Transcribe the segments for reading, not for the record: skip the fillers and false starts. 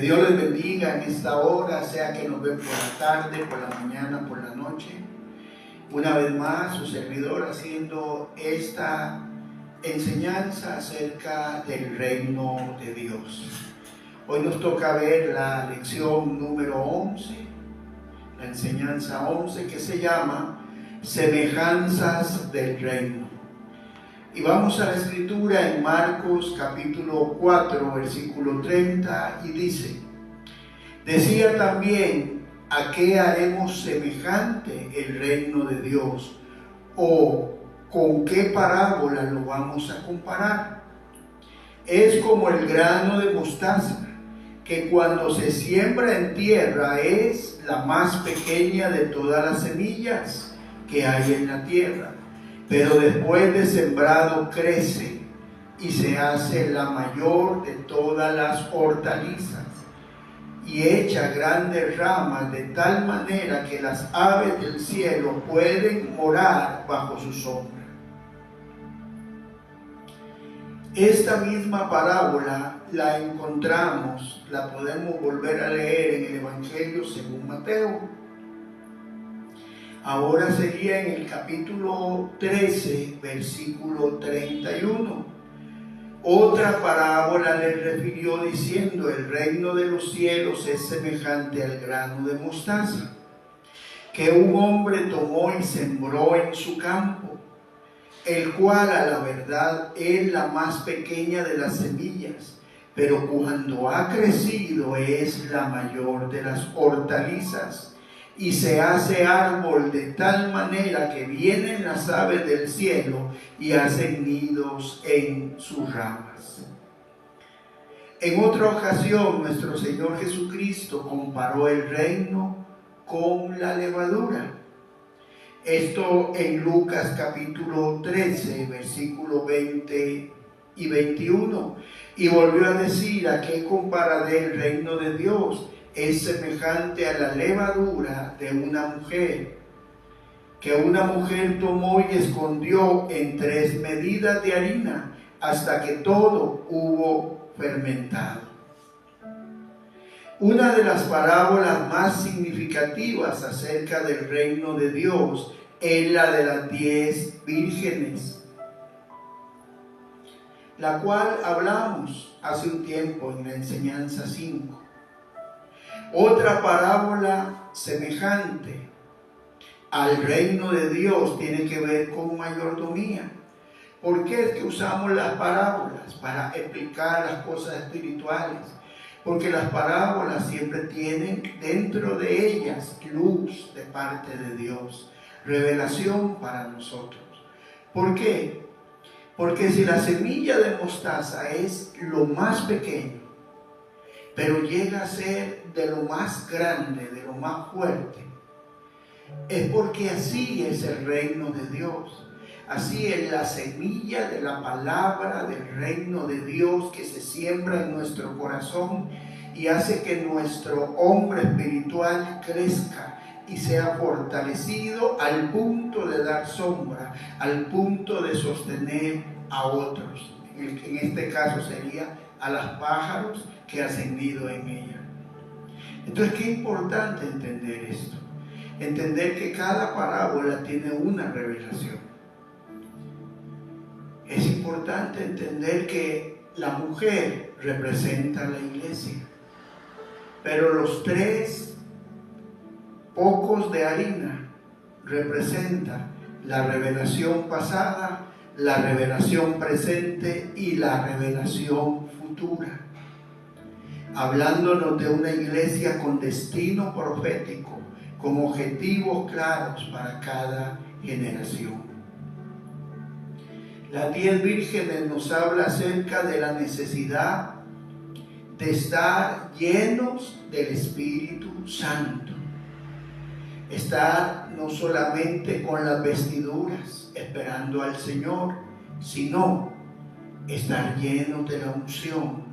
Dios les bendiga en esta hora, sea que nos ven por la tarde, por la mañana, por la noche. Una vez más, su servidor haciendo esta enseñanza acerca del reino de Dios. Hoy nos toca ver la lección número 11, la enseñanza 11, que se llama Semejanzas del Reino. Y vamos a la escritura en Marcos capítulo 4, versículo 30, y dice: decía también, ¿a qué haremos semejante el reino de Dios? ¿O con qué parábola lo vamos a comparar? Es como el grano de mostaza, que cuando se siembra en tierra es la más pequeña de todas las semillas que hay en la tierra, pero después de sembrado crece y se hace la mayor de todas las hortalizas y echa grandes ramas de tal manera que las aves del cielo pueden morar bajo su sombra. Esta misma parábola la encontramos, la podemos volver a leer en el Evangelio según Mateo. Ahora sería en el capítulo 13, versículo 31. Otra parábola le refirió diciendo: el reino de los cielos es semejante al grano de mostaza, que un hombre tomó y sembró en su campo, el cual a la verdad es la más pequeña de las semillas, pero cuando ha crecido es la mayor de las hortalizas, y se hace árbol de tal manera que vienen las aves del cielo y hacen nidos en sus ramas. En otra ocasión, nuestro Señor Jesucristo comparó el reino con la levadura. Esto en Lucas capítulo 13, versículo 20 y 21. Y volvió a decir: ¿a qué compararé el reino de Dios? Es semejante a la levadura de una mujer, que una mujer tomó y escondió en 3 medidas de harina hasta que todo hubo fermentado. Una de las parábolas más significativas acerca del reino de Dios es la de las 10 vírgenes, la cual hablamos hace un tiempo en la enseñanza 5. Otra parábola semejante al reino de Dios tiene que ver con mayordomía. ¿Por qué es que usamos las parábolas? Para explicar las cosas espirituales. Porque las parábolas siempre tienen dentro de ellas luz de parte de Dios, revelación para nosotros. ¿Por qué? Porque si la semilla de mostaza es lo más pequeño, pero llega a ser de lo más grande, de lo más fuerte, es porque así es el reino de Dios. Así es la semilla de la palabra del reino de Dios que se siembra en nuestro corazón y hace que nuestro hombre espiritual crezca y sea fortalecido al punto de dar sombra, al punto de sostener a otros. En este caso sería a los pájaros que hacen nido en ella. Entonces, qué importante entender esto. Entender que cada parábola tiene una revelación. Es importante entender que la mujer representa a la iglesia, pero los 3 pocos de harina representan la revelación pasada, la revelación presente y la revelación futura, hablándonos de una iglesia con destino profético, con objetivos claros para cada generación. Las 10 vírgenes nos habla acerca de la necesidad de estar llenos del Espíritu Santo. Estar no solamente con las vestiduras esperando al Señor, sino estar llenos de la unción,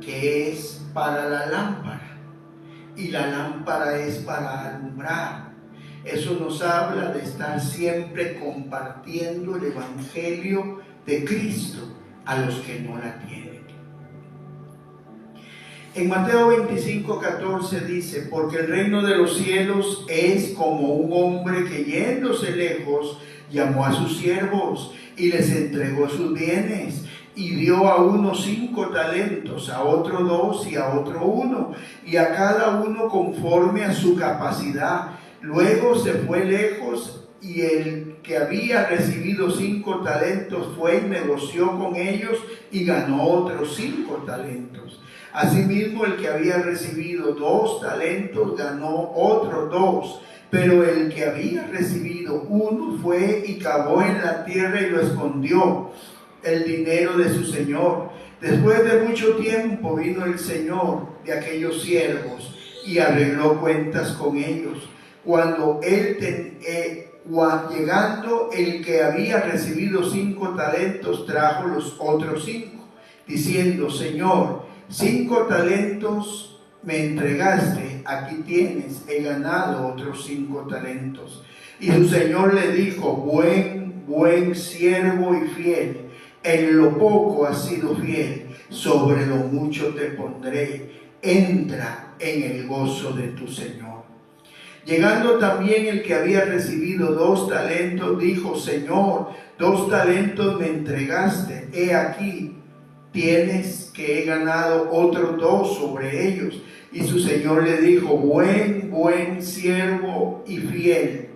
que es para la lámpara, y la lámpara es para alumbrar. Eso nos habla de estar siempre compartiendo el Evangelio de Cristo a los que no la tienen. En Mateo 25:14 dice: porque el reino de los cielos es como un hombre que yéndose lejos llamó a sus siervos y les entregó sus bienes, y dio a uno 5 talentos, a otro 2 y a otro 1, y a cada uno conforme a su capacidad. Luego se fue lejos, y el que había recibido 5 talentos fue y negoció con ellos y ganó otros 5 talentos. Asimismo, el que había recibido 2 talentos ganó otros 2. Pero el que había recibido 1 fue y cavó en la tierra y lo escondió, el dinero de su señor. Después de mucho tiempo vino el señor de aquellos siervos y arregló cuentas con ellos. Llegando el que había recibido 5 talentos, trajo los otros 5, diciendo: Señor, 5 talentos me entregaste, aquí tienes, he ganado otros 5 talentos. Y su señor le dijo: buen siervo y fiel, en lo poco has sido fiel, sobre lo mucho te pondré, entra en el gozo de tu señor. Llegando también el que había recibido 2 talentos, dijo: Señor, 2 talentos me entregaste, he aquí, tienes que he ganado otros 2 sobre ellos. Y su señor le dijo: buen siervo y fiel,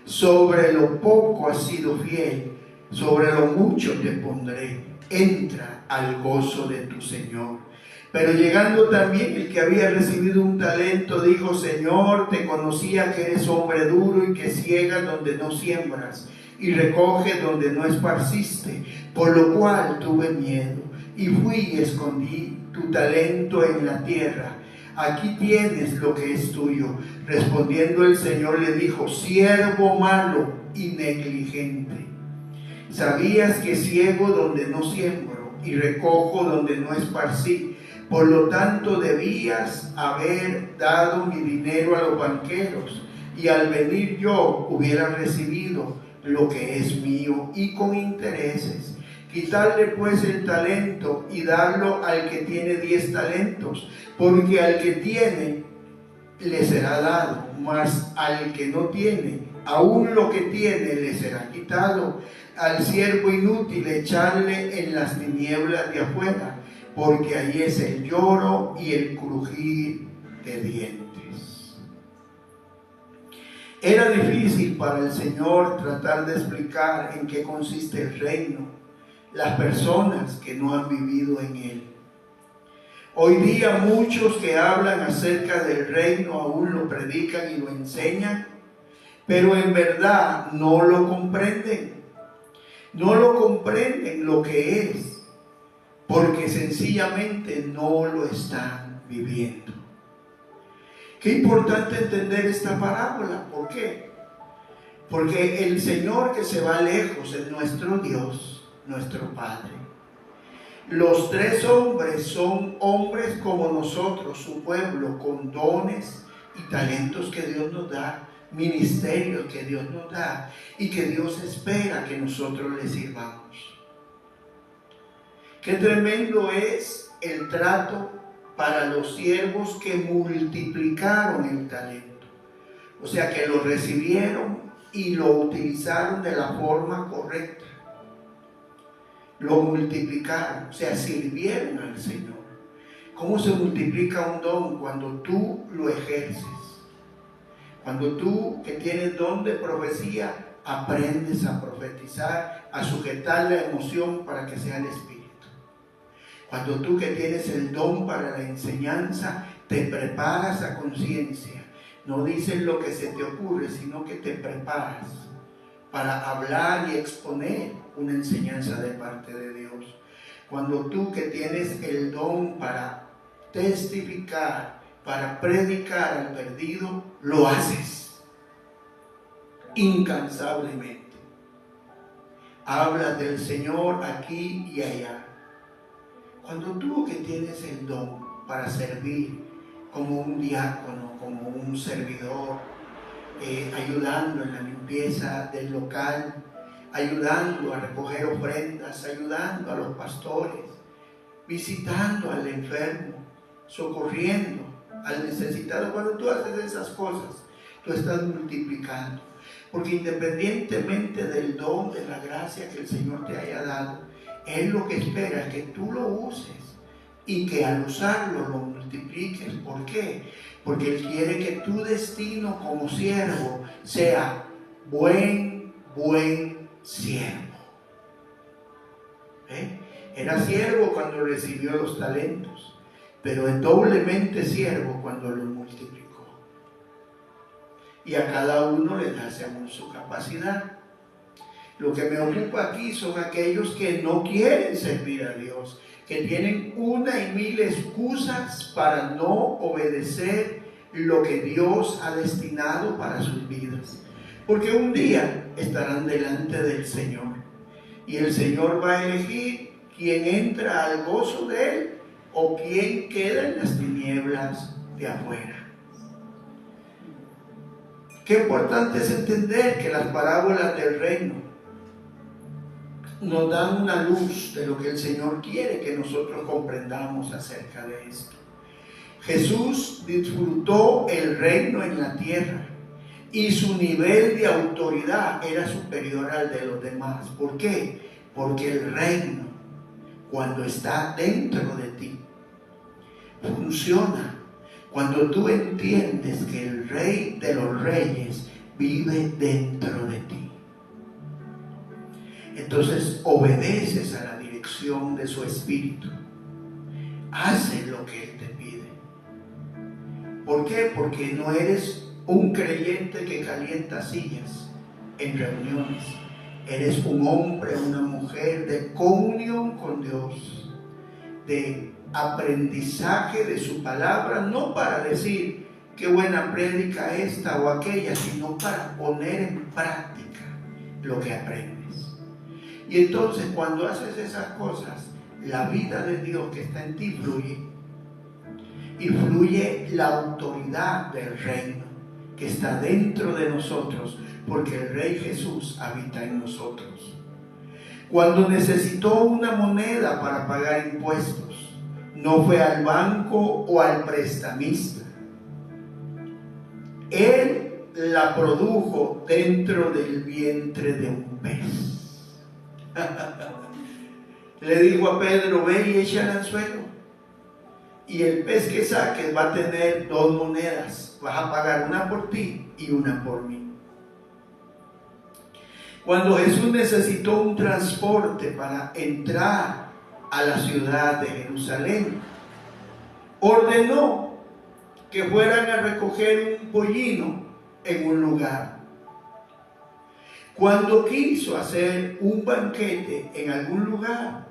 sobre lo poco has sido fiel, sobre lo mucho te pondré, entra al gozo de tu señor. Pero llegando también el que había recibido 1 talento, dijo: Señor, te conocía que eres hombre duro y que ciegas donde no siembras y recoges donde no esparciste, por lo cual tuve miedo y fui y escondí tu talento en la tierra. Aquí tienes lo que es tuyo. Respondiendo el Señor le dijo: siervo malo y negligente, sabías que ciego donde no siembro y recojo donde no esparcí. Por lo tanto debías haber dado mi dinero a los banqueros, y al venir yo hubiera recibido lo que es mío, y con intereses. Quitarle pues el talento y darlo al que tiene 10 talentos, porque al que tiene le será dado, mas al que no tiene, aún lo que tiene le será quitado. Al siervo inútil echarle en las tinieblas de afuera, porque allí es el lloro y el crujir de dientes. Era difícil para el Señor tratar de explicar en qué consiste el reino, las personas que no han vivido en él. Hoy día muchos que hablan acerca del reino aún lo predican y lo enseñan, pero en verdad no lo comprenden. No lo comprenden lo que es, porque sencillamente no lo están viviendo. Qué importante entender esta parábola. ¿Por qué? Porque el Señor que se va lejos es nuestro Dios, nuestro Padre. Los 3 hombres son hombres como nosotros, su pueblo, con dones y talentos que Dios nos da, ministerios que Dios nos da y que Dios espera que nosotros le sirvamos. Qué tremendo es el trato para los siervos que multiplicaron el talento. O sea, que lo recibieron y lo utilizaron de la forma correcta. Lo multiplicaron, o sea, sirvieron al Señor. ¿Cómo se multiplica un don? Cuando tú lo ejerces. Cuando tú, que tienes don de profecía, aprendes a profetizar, a sujetar la emoción para que sea el Espíritu. Cuando tú, que tienes el don para la enseñanza, te preparas a conciencia. No dices lo que se te ocurre, sino que te preparas para hablar y exponer una enseñanza de parte de Dios. Cuando tú, que tienes el don para testificar, para predicar al perdido, lo haces incansablemente. Hablas del Señor aquí y allá. Cuando tú, que tienes el don para servir como un diácono, como un servidor, ayudando en la limpieza del local, ayudando a recoger ofrendas, ayudando a los pastores, visitando al enfermo, socorriendo al necesitado. Cuando tú haces esas cosas, tú estás multiplicando. Porque independientemente del don, de la gracia que el Señor te haya dado, Él lo que espera es que tú lo uses y que al usarlo lo multipliques. ¿Por qué? Porque Él quiere que tu destino como siervo sea buen siervo. Era siervo cuando recibió los talentos, pero es doblemente siervo cuando los multiplicó. Y a cada uno le da según su capacidad. Lo que me ocupa aquí son aquellos que no quieren servir a Dios, que tienen una y mil excusas para no obedecer lo que Dios ha destinado para sus vidas. Porque un día estarán delante del Señor y el Señor va a elegir quién entra al gozo de Él o quién queda en las tinieblas de afuera. Qué importante es entender que las parábolas del reino nos dan una luz de lo que el Señor quiere que nosotros comprendamos acerca de esto. Jesús disfrutó el reino en la tierra y su nivel de autoridad era superior al de los demás. ¿Por qué? Porque el reino, cuando está dentro de ti, funciona cuando tú entiendes que el Rey de los Reyes vive dentro de ti. Entonces obedeces a la dirección de su Espíritu. Haces lo que Él te pide. ¿Por qué? Porque no eres un creyente que calienta sillas en reuniones. Eres un hombre, una mujer de comunión con Dios, de aprendizaje de su palabra, no para decir qué buena prédica esta o aquella, sino para poner en práctica lo que aprendes. Y entonces cuando haces esas cosas, la vida de Dios que está en ti fluye, y fluye la autoridad del reino que está dentro de nosotros, porque el Rey Jesús habita en nosotros. Cuando necesitó una moneda para pagar impuestos, no fue al banco o al prestamista. Él la produjo dentro del vientre de un pez. Le dijo a Pedro: ve y echa el anzuelo, y el pez que saques va a tener 2 monedas. Vas a pagar una por ti y una por mí. Cuando Jesús necesitó un transporte para entrar a la ciudad de Jerusalén, ordenó que fueran a recoger un pollino en un lugar. Cuando quiso hacer un banquete en algún lugar,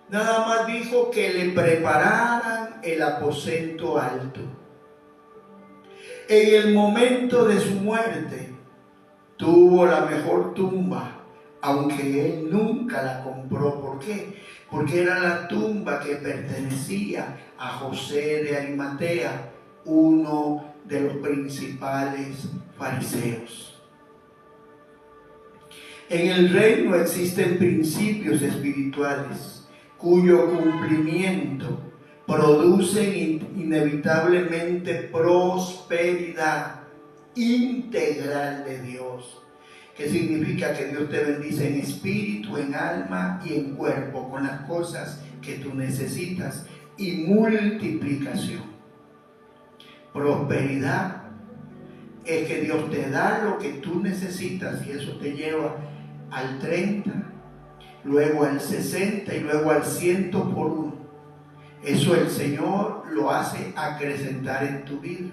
nada más dijo que le prepararan el aposento alto. En el momento de su muerte, tuvo la mejor tumba, aunque él nunca la compró. ¿Por qué? Porque era la tumba que pertenecía a José de Arimatea, uno de los principales fariseos. En el reino existen principios espirituales cuyo cumplimiento producen inevitablemente prosperidad integral de Dios, que significa que Dios te bendice en espíritu, en alma y en cuerpo, con las cosas que tú necesitas, y multiplicación. Prosperidad es que Dios te da lo que tú necesitas, y eso te lleva al 30, luego al 60 y luego al 100 por 1. Eso el Señor lo hace acrecentar en tu vida.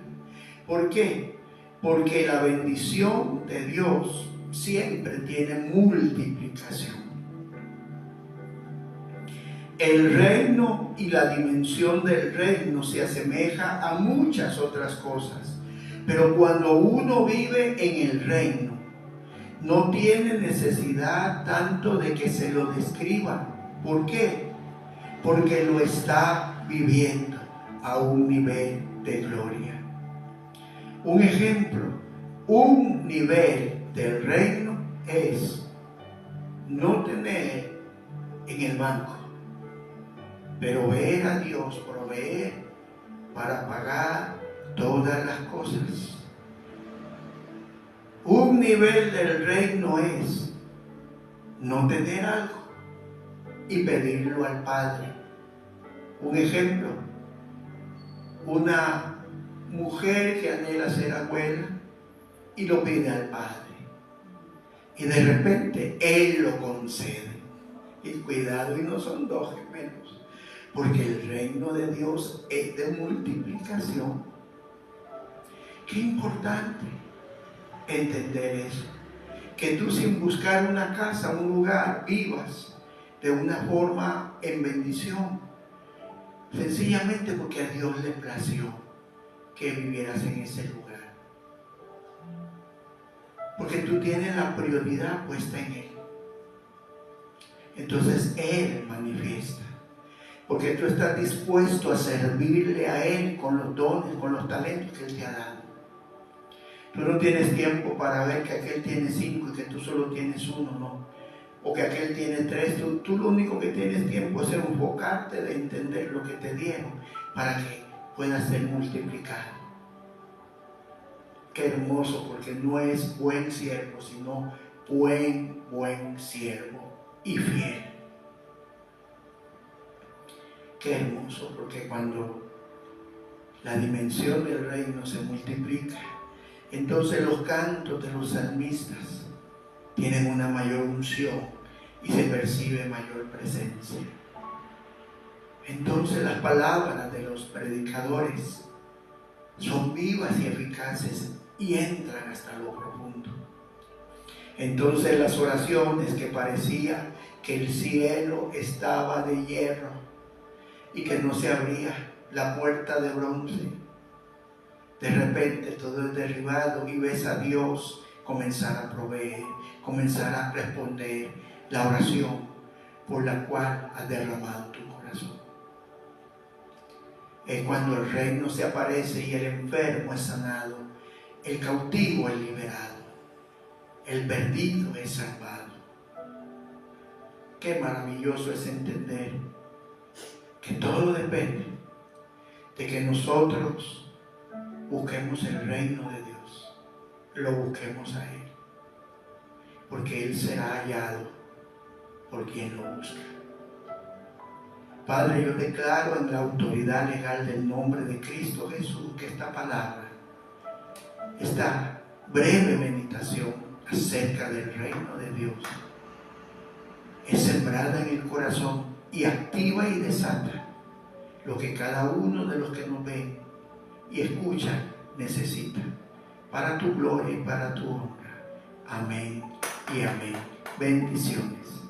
¿Por qué? Porque la bendición de Dios siempre tiene multiplicación. El reino y la dimensión del reino se asemeja a muchas otras cosas, pero cuando uno vive en el reino, no tiene necesidad tanto de que se lo describan. ¿Por qué? Porque lo está viviendo a un nivel de gloria. Un ejemplo, un nivel del reino es no tener en el banco pero ver a Dios proveer para pagar todas las cosas. Un nivel del reino es no tener algo y pedirlo al Padre. Un ejemplo, una mujer que anhela ser abuela y lo pide al Padre. Y de repente Él lo concede. Y cuidado, y no son dos gemelos, porque el reino de Dios es de multiplicación. Qué importante entender eso. Que tú, sin buscar una casa, un lugar, vivas de una forma en bendición, sencillamente porque a Dios le plació que vivieras en ese lugar. Porque tú tienes la prioridad puesta en Él. Entonces Él manifiesta. Porque tú estás dispuesto a servirle a Él con los dones, con los talentos que Él te ha dado. Tú no tienes tiempo para ver que aquel tiene 5 y que tú solo tienes 1, no. O que aquel tiene 3. Tú lo único que tienes tiempo es enfocarte de entender lo que te dieron para que pueda ser multiplicado. Qué hermoso, porque no es buen siervo, sino buen siervo y fiel. Qué hermoso, porque cuando la dimensión del reino se multiplica, entonces los cantos de los salmistas tienen una mayor unción y se percibe mayor presencia. Entonces las palabras de los predicadores son vivas y eficaces y entran hasta lo profundo. Entonces las oraciones que parecía que el cielo estaba de hierro y que no se abría la puerta de bronce, de repente todo es derribado y ves a Dios comenzar a proveer, comenzar a responder la oración por la cual has derramado tu corazón. Es cuando el reino se aparece y el enfermo es sanado, el cautivo es liberado, el perdido es salvado. Qué maravilloso es entender que todo depende de que nosotros busquemos el reino de Dios, lo busquemos a Él, porque Él será hallado por quien lo busca. Padre, yo declaro en la autoridad legal del nombre de Cristo Jesús que esta palabra, esta breve meditación acerca del reino de Dios, es sembrada en el corazón y activa y desata lo que cada uno de los que nos ven y escuchan necesita, para tu gloria y para tu honra. Amén y amén. Bendiciones.